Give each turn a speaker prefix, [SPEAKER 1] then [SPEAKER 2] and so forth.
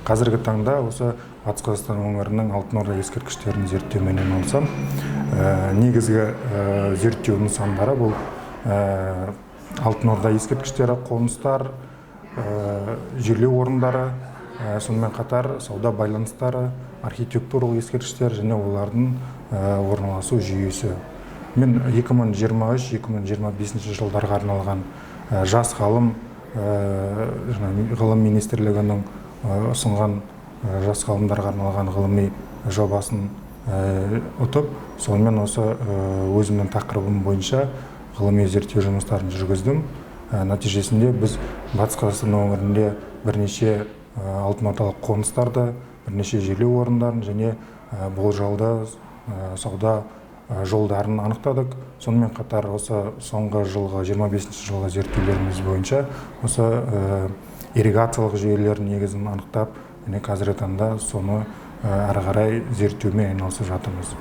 [SPEAKER 1] Қазіргі таңда осы Батыс Қазақстан өңірінің Алтын Орда ескерткіштерін зерттеумен айналысам. Негізгі зерттеу нысандары бұл Алтын Орда ескерткіштері, қоныстар, жерлеу орындары, сонымен қатар сауда байланыстары, архитектуралық ескерткіштер және олардың орналасу жүйесі. Мен 2023-2025 жылдарға арналған жас ғалым ғылым министрлігінің ұсынған жас ғалымдарға арналған ғылыми жобасын ұтып, сонымен осы өзімнің тақырыбым бойынша ғылыми зерттеу жұмыстарын жүргіздім. Нәтижесінде біз Батыс Қазақстан өңірінде бірнеше алтын ордалық қоныстарды, бірнеше жерлеу орындарын және болжалды сауда жолдарын анықтадық. Сонымен қатар осы соңғы жылғы 25 жылғы зерттеулеріміз бойынша осы ирригациялық жүйелердің негізін анықтап, қазіргі таңда соны әрі қарай зерттеумен айналысып жатырмыз.